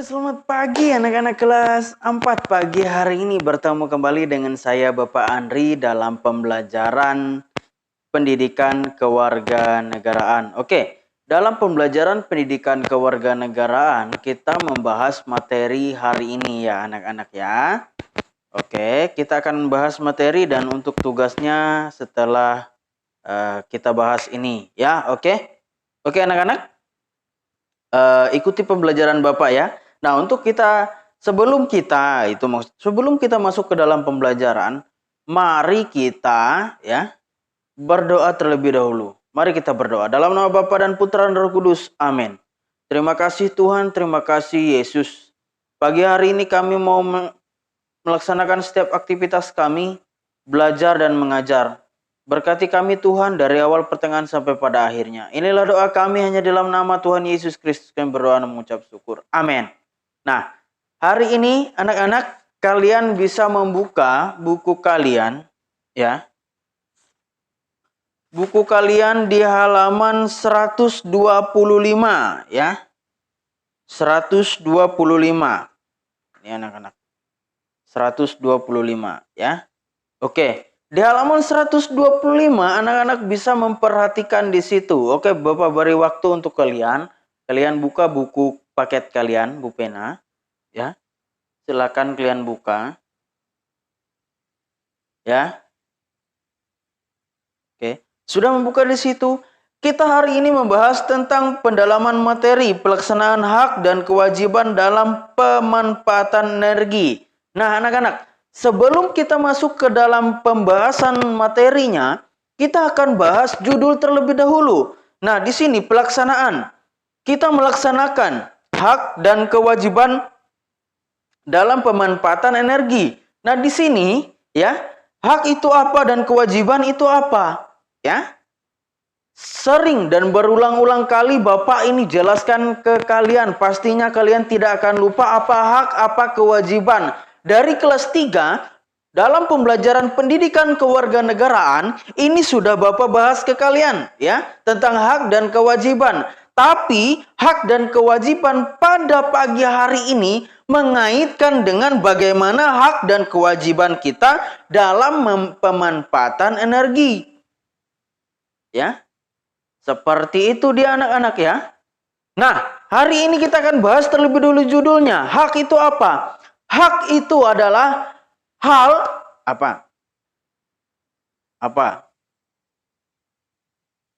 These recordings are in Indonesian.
Selamat pagi anak-anak kelas 4 pagi hari ini bertemu kembali dengan saya Bapak Andri dalam pembelajaran pendidikan kewarganegaraan. Oke, dalam pembelajaran pendidikan kewarganegaraan kita membahas materi hari ini ya anak-anak ya. Oke, kita akan membahas materi dan untuk tugasnya setelah kita bahas ini ya. Oke anak-anak. Ikuti pembelajaran Bapak ya. Nah, sebelum kita masuk ke dalam pembelajaran, mari kita ya berdoa terlebih dahulu. Mari kita berdoa dalam nama Bapa dan Putra dan Roh Kudus. Amin. Terima kasih Tuhan, terima kasih Yesus. Pagi hari ini kami mau melaksanakan setiap aktivitas kami, belajar dan mengajar. Berkati kami Tuhan dari awal pertengahan sampai pada akhirnya. Inilah doa kami hanya dalam nama Tuhan Yesus Kristus kami berdoa dan mengucap syukur. Amin. Nah, hari ini anak-anak kalian bisa membuka buku kalian ya. Buku kalian di halaman 125 ya. 125. Ini anak-anak. 125 ya. Oke. Di halaman 125 anak-anak bisa memperhatikan di situ. Oke, Bapak beri waktu untuk kalian. Kalian buka buku paket kalian, buku pena. Ya. Silakan kalian buka. Ya. Oke. Sudah membuka di situ. Kita hari ini membahas tentang pendalaman materi, pelaksanaan hak dan kewajiban dalam pemanfaatan energi. Nah, anak-anak, sebelum kita masuk ke dalam pembahasan materinya, kita akan bahas judul terlebih dahulu. Nah, di sini pelaksanaan. Kita melaksanakan hak dan kewajiban dalam pemanfaatan energi. Nah, di sini ya, hak itu apa dan kewajiban itu apa? Ya. Sering dan berulang-ulang kali Bapak ini jelaskan ke kalian. Pastinya kalian tidak akan lupa apa hak, apa kewajiban. Dari kelas 3, dalam pembelajaran pendidikan kewarganegaraan, ini sudah Bapak bahas ke kalian ya, tentang hak dan kewajiban. Tapi hak dan kewajiban pada pagi hari ini mengaitkan dengan bagaimana hak dan kewajiban kita dalam pemanfaatan energi. Ya. Seperti itu dia anak-anak ya. Nah, hari ini kita akan bahas terlebih dulu judulnya. Hak itu apa? Hak itu adalah hal apa? Apa?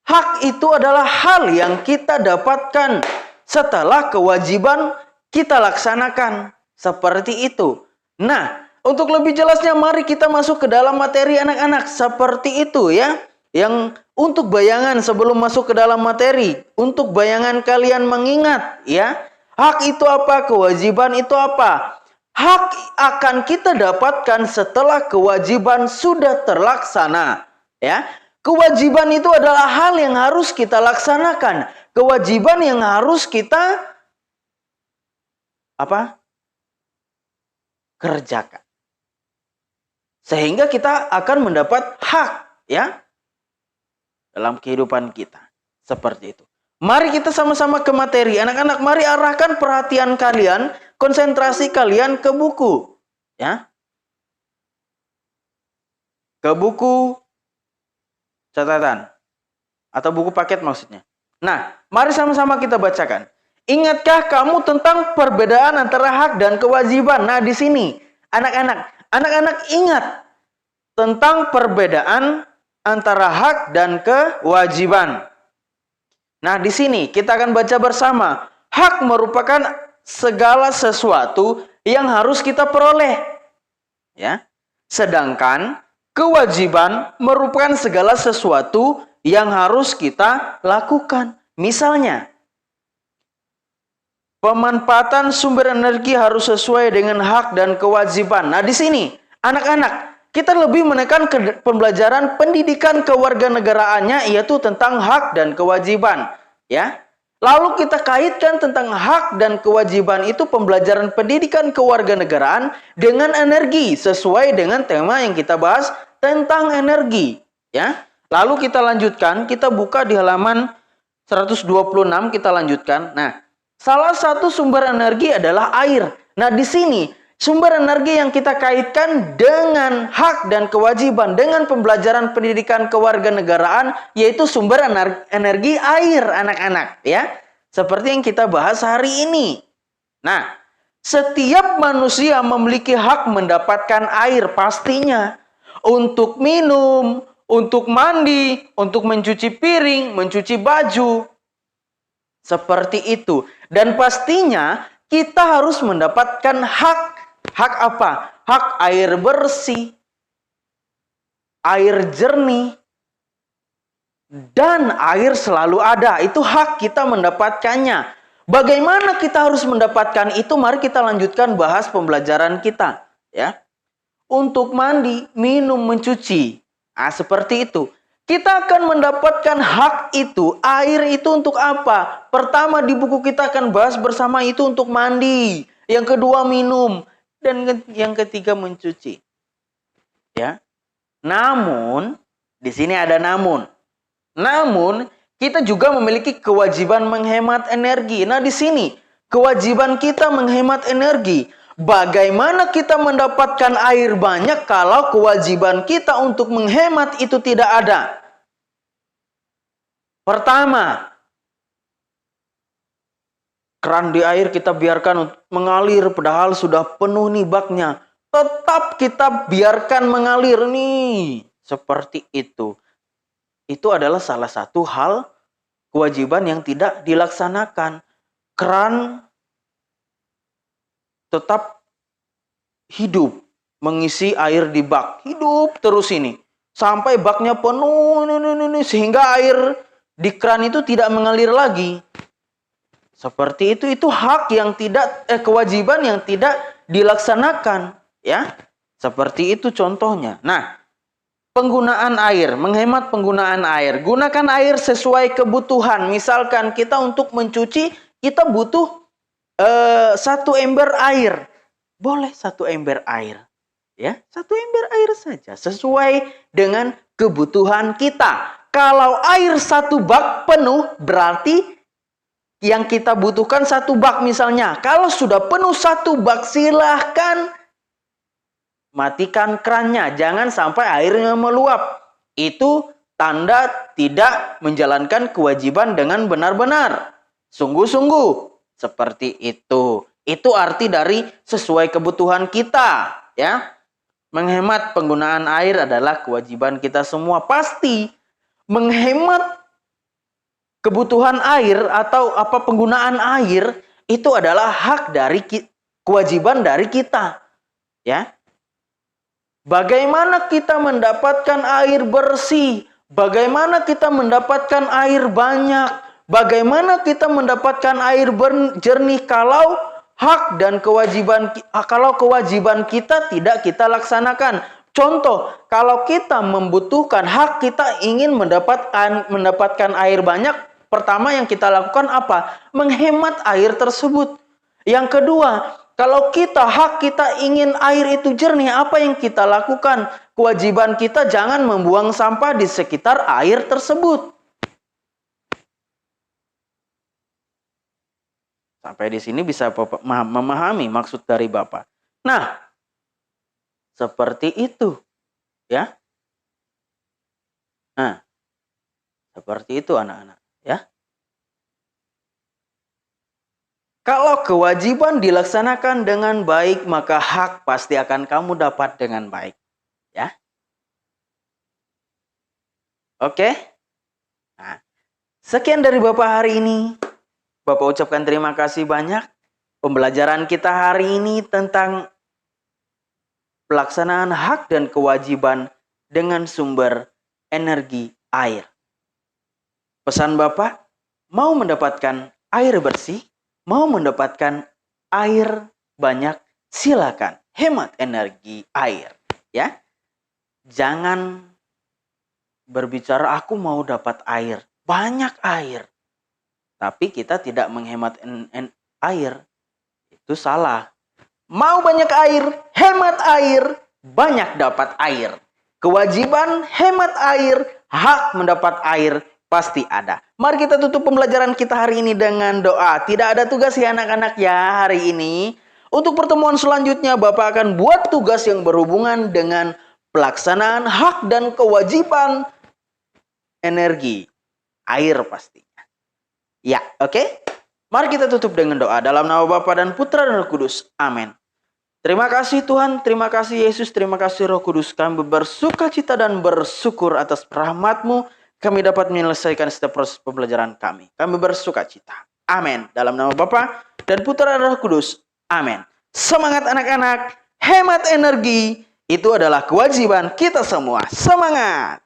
Hak itu adalah hal yang kita dapatkan setelah kewajiban kita laksanakan. Seperti itu. Nah, untuk lebih jelasnya mari kita masuk ke dalam materi anak-anak. Seperti itu ya. Yang untuk bayangan sebelum masuk ke dalam materi, untuk bayangan kalian mengingat ya, hak itu apa, kewajiban itu apa. Hak akan kita dapatkan setelah kewajiban sudah terlaksana ya. Kewajiban itu adalah hal yang harus kita laksanakan, kewajiban yang harus kita kerjakan. Sehingga kita akan mendapat hak ya dalam kehidupan kita. Seperti itu. Mari kita sama-sama ke materi. Anak-anak, mari arahkan perhatian kalian, konsentrasi kalian ke buku. Ya. Ke buku catatan. Atau buku paket maksudnya. Nah, mari sama-sama kita bacakan. Ingatkah kamu tentang perbedaan antara hak dan kewajiban? Nah, di sini, anak-anak ingat tentang perbedaan antara hak dan kewajiban. Nah, di sini kita akan baca bersama. Hak merupakan segala sesuatu yang harus kita peroleh. Ya. Sedangkan kewajiban merupakan segala sesuatu yang harus kita lakukan. Misalnya, pemanfaatan sumber energi harus sesuai dengan hak dan kewajiban. Nah, di sini anak-anak kita lebih menekan ke pembelajaran pendidikan kewarganegaraannya, yaitu tentang hak dan kewajiban. Ya. Lalu kita kaitkan tentang hak dan kewajiban itu pembelajaran pendidikan kewarganegaraan dengan energi, sesuai dengan tema yang kita bahas tentang energi. Ya. Lalu kita lanjutkan, kita buka di halaman 126, kita lanjutkan. Nah, Salah satu sumber energi adalah air. Nah, di sini sumber energi yang kita kaitkan dengan hak dan kewajiban dengan pembelajaran pendidikan kewarganegaraan yaitu sumber energi air, anak-anak, ya. Seperti yang kita bahas hari ini. Nah, setiap manusia memiliki hak mendapatkan air pastinya untuk minum, untuk mandi, untuk mencuci piring, mencuci baju. Seperti itu. Dan pastinya kita harus mendapatkan hak. Hak apa? Hak air bersih, air jernih, dan air selalu ada. Itu hak kita mendapatkannya. Bagaimana kita harus mendapatkan itu? Mari kita lanjutkan bahas pembelajaran kita, ya. Untuk mandi, minum, mencuci. Nah, seperti itu. Kita akan mendapatkan hak itu. Air itu untuk apa? Pertama di buku kita akan bahas bersama itu untuk mandi. Yang kedua minum. Dan yang ketiga mencuci. Ya. Namun, di sini ada namun. Namun, kita juga memiliki kewajiban menghemat energi. Nah, di sini kewajiban kita menghemat energi. Bagaimana kita mendapatkan air banyak kalau kewajiban kita untuk menghemat itu tidak ada? Pertama, keran di air kita biarkan mengalir padahal sudah penuh nih baknya. Tetap kita biarkan mengalir nih. Seperti itu. Itu adalah salah satu hal kewajiban yang tidak dilaksanakan. Keran tetap hidup, mengisi air di bak. Hidup terus ini. Sampai baknya penuh, sehingga air di keran itu tidak mengalir lagi. Seperti itu hak yang tidak, kewajiban yang tidak dilaksanakan. Ya, seperti itu contohnya. Nah, penggunaan air, menghemat penggunaan air. Gunakan air sesuai kebutuhan. Misalkan kita untuk mencuci, kita butuh 1 ember air. Boleh 1 ember air. Ya, 1 ember air saja. Sesuai dengan kebutuhan kita. Kalau air 1 bak penuh, berarti yang kita butuhkan 1 bak misalnya. Kalau sudah penuh 1 bak, silahkan matikan kerannya. Jangan sampai airnya meluap. Itu tanda tidak menjalankan kewajiban dengan benar-benar. Sungguh-sungguh. Seperti itu. Itu arti dari sesuai kebutuhan kita. Ya. Menghemat penggunaan air adalah kewajiban kita semua. Pasti menghemat kebutuhan air atau penggunaan air itu adalah hak dari kewajiban dari kita. Ya. Bagaimana kita mendapatkan air bersih? Bagaimana kita mendapatkan air banyak? Bagaimana kita mendapatkan air jernih kalau hak dan kewajiban kita tidak kita laksanakan? Contoh, kalau kita membutuhkan hak, kita ingin mendapatkan air banyak, pertama yang kita lakukan apa? Menghemat air tersebut. Yang kedua, kalau hak kita ingin air itu jernih, apa yang kita lakukan? Kewajiban kita jangan membuang sampah di sekitar air tersebut. Sampai di sini bisa memahami maksud dari Bapak. Nah, seperti itu. Ya. Nah, seperti itu anak-anak. Ya. Kalau kewajiban dilaksanakan dengan baik, maka hak pasti akan kamu dapat dengan baik. Ya. Oke? Nah, sekian dari Bapak hari ini. Bapak ucapkan terima kasih banyak. Pembelajaran kita hari ini tentang pelaksanaan hak dan kewajiban dengan sumber energi air. Pesan Bapak, mau mendapatkan air bersih, mau mendapatkan air banyak, silakan hemat energi air. Ya, jangan berbicara aku mau dapat air, banyak air. Tapi kita tidak menghemat air. Itu salah. Mau banyak air, hemat air, banyak dapat air. Kewajiban hemat air, hak mendapat air, Pasti ada. Mari kita tutup pembelajaran kita hari ini dengan doa. Tidak ada tugas ya anak-anak ya hari ini. Untuk pertemuan selanjutnya Bapak akan buat tugas yang berhubungan dengan pelaksanaan hak dan kewajiban energi. Air pastinya. Ya, oke? Mari kita tutup dengan doa. Dalam nama Bapa dan Putra dan Roh Kudus. Amin. Terima kasih Tuhan, terima kasih Yesus, terima kasih Roh Kudus. Kami bersuka cita dan bersyukur atas rahmat-Mu. Kami dapat menyelesaikan setiap proses pembelajaran kami. Kami bersuka cita. Amin. Dalam nama Bapa dan Putra dan Roh Kudus. Amin. Semangat anak-anak, hemat energi. Itu adalah kewajiban kita semua. Semangat!